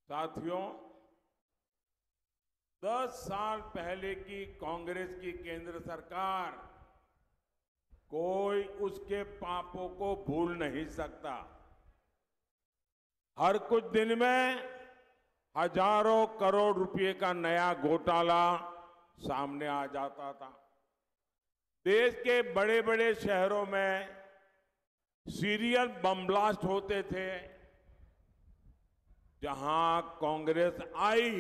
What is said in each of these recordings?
साथियों, 10 साल पहले की कांग्रेस की केंद्र सरकार कोई उसके पापों को भूल नहीं सकता। हर कुछ दिन में हजारों करोड़ रुपए का नया घोटाला सामने आ जाता था। देश के बड़े बड़े शहरों में सीरियल बम ब्लास्ट होते थे। जहां कांग्रेस आई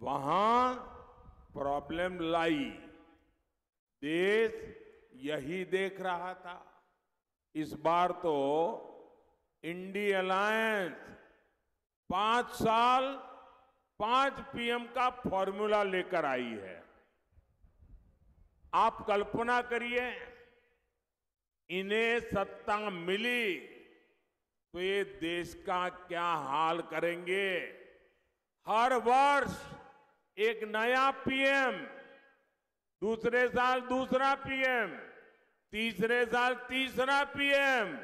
वहां प्रॉब्लम लाई। देश यही देख रहा था। इस बार तो इंडी अलायंस 5 साल 5 पीएम का फॉर्मूला लेकर आई है। आप कल्पना करिए, इन्हें सत्ता मिली तो ये देश का क्या हाल करेंगे। हर वर्ष एक नया पीएम, दूसरे साल दूसरा पीएम, तीसरे साल तीसरा पीएम,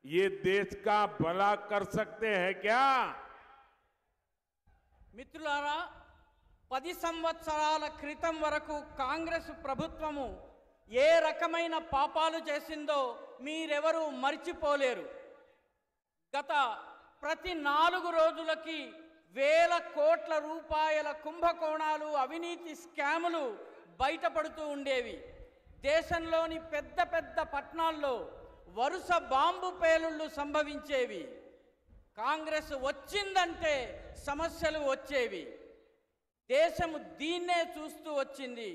ये देश का भला कर सकते हैं क्या? మిత్రులారా, 10 సంవత్సరాల క్రితం వరకు కాంగ్రెస్ ప్రభుత్వము ఏ రకమైన పాపాలు చేసిందో మీరెవరూ మర్చిపోలేరు. గత ప్రతి 4 రోజులకి వేల కోట్ల రూపాయల కుంభకోణాలు, అవినీతి స్కాములు బయటపడుతూ ఉండేవి. దేశంలోని పెద్ద పెద్ద పట్టణాల్లో వరుస బాంబు పేలుళ్లు సంభవించేవి. కాంగ్రెస్ వచ్చిందంటే సమస్యలు వచ్చేవి. దేశము దీన్నే చూస్తూ వచ్చింది.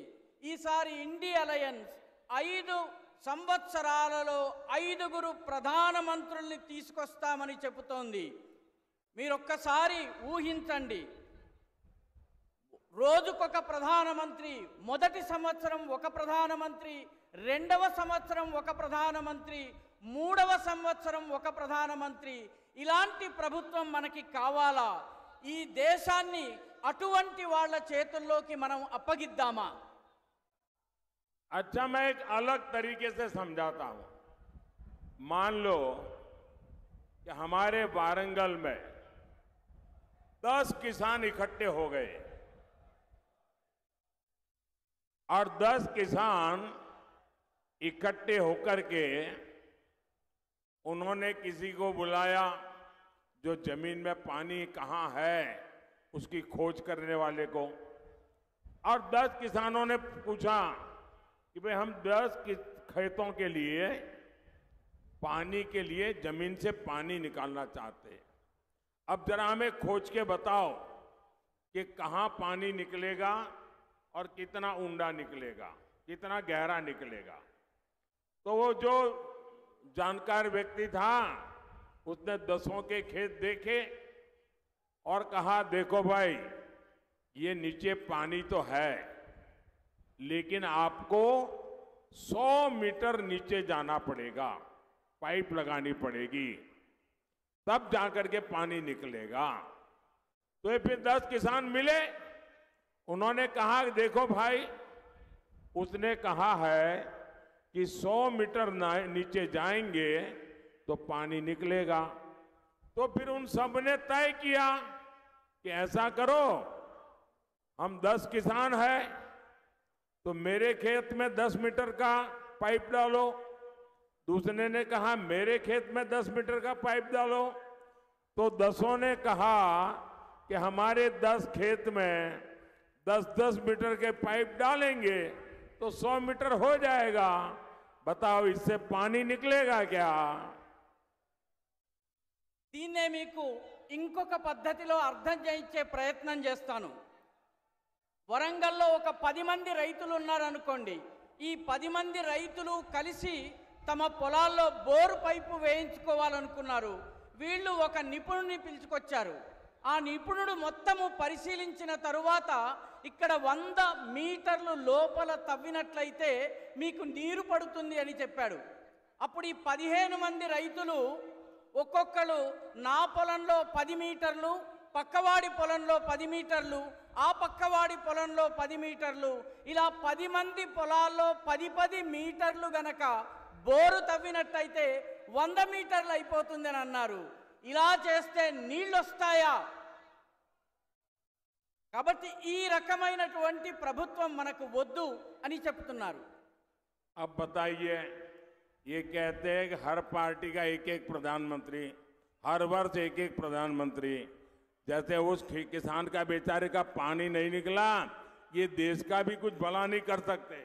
ఈసారి ఇండి అలయన్స్ 5 సంవత్సరాలలో 5గురు ప్రధానమంత్రుల్ని తీసుకొస్తామని చెబుతోంది. మీరొక్కసారి ఊహించండి. రోజుకొక ప్రధానమంత్రి, మొదటి సంవత్సరం ఒక ప్రధానమంత్రి, రెండవ సంవత్సరం ఒక ప్రధానమంత్రి, మూడవ సంవత్సరం ఒక ప్రధానమంత్రి. ఇలాంటి ప్రభుత్వం మనకి కావాలా? ఈ దేశాన్ని అటువంటి వాళ్ళ చేతుల్లోకి మనం అప్పగిద్దామా? अच्छा, मैं एक अलग तरीके से समझाता हूं। मान लो कि हमारे वारंगल में 10 किसान इकट्ठे हो गए और 10 किसान इकट्ठे होकर के उन्होंने किसी को बुलाया जो जमीन में पानी कहां है उसकी खोज करने वाले को, और 10 किसानों ने पूछा कि भाई हम 10 खेतों के लिए पानी के लिए जमीन से पानी निकालना चाहते हैं। अब जरा हमें खोज के बताओ कि कहां पानी निकलेगा और कितना ऊंडा निकलेगा, कितना गहरा निकलेगा। तो वो जो जानकार व्यक्ति था उसने 10 के खेत देखे और कहा, देखो भाई, ये नीचे पानी तो है, लेकिन आपको 100 मीटर नीचे जाना पड़ेगा, पाइप लगानी पड़ेगी, तब जाकर के पानी निकलेगा। तो ये फिर 10 किसान मिले, उन्होंने कहा, देखो भाई, उसने कहा है कि 100 मीटर नीचे जाएंगे तो पानी निकलेगा। तो फिर उन सब ने तय किया कि ऐसा करो, हम 10 किसान हैं तो मेरे खेत में 10 मीटर का पाइप डालो। दूसरे ने कहा मेरे खेत में 10 मीटर का पाइप डालो। तो 10 ने कहा कि हमारे 10 खेत में 10-10 मीटर के पाइप डालेंगे तो 100 मीटर हो जाएगा। बताओ, इससे पानी निकलेगा क्या? దీన్నే మీకు ఇంకొక పద్ధతిలో అర్థం చేయించే ప్రయత్నం చేస్తాను. వరంగల్లో ఒక 10 మంది రైతులు ఉన్నారనుకోండి. ఈ 10 మంది రైతులు కలిసి తమ పొలాల్లో బోరు పైపు వేయించుకోవాలనుకున్నారు. వీళ్ళు ఒక నిపుణుడిని పిలుచుకొచ్చారు. ఆ నిపుణుడు మొత్తము పరిశీలించిన తరువాత ఇక్కడ 100 మీటర్లు లోపల తవ్వినట్లయితే మీకు నీరు పడుతుంది అని చెప్పాడు. అప్పుడు ఈ 15 మంది రైతులు ఒక్కొక్కరు నా పొలంలో 10 మీటర్లు, పక్కవాడి పొలంలో 10 మీటర్లు, ఆ పక్కవాడి పొలంలో 10 మీటర్లు, ఇలా 10 మంది పొలాల్లో 10 మీటర్లు గనక బోరు తవ్వినట్టయితే 100 మీటర్లు అయిపోతుందని అన్నారు. ఇలా చేస్తే నీళ్ళు వస్తాయా? కాబట్టి ఈ రకమైనటువంటి ప్రభుత్వం మనకు వద్దు అని చెప్తున్నారు. अब बताइए, ये कहते हैं कि हर पार्टी का एक एक प्रधानमंत्री, हर वर्ष एक एक प्रधानमंत्री, जैसे उस किसान का बेचारे का पानी नहीं निकला, ये देश का भी कुछ भला नहीं कर सकते।